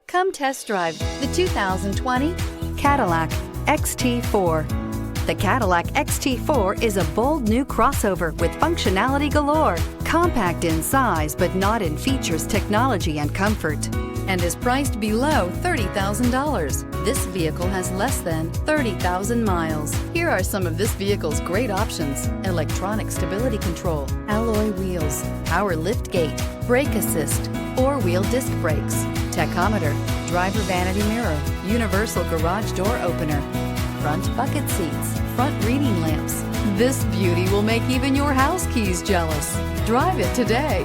Come test drive the 2020 Cadillac XT4. The Cadillac XT4 is a bold new crossover with functionality galore, compact in size but not in features, technology, and comfort, and is priced below $30,000. This vehicle has less than 30,000 miles. Here are some of this vehicle's great options: electronic stability control, alloy wheels, power liftgate, brake assist, four-wheel disc brakes, tachometer, driver vanity mirror, universal garage door opener, front bucket seats, front reading lamps. This beauty will make even your house keys jealous. Drive it today.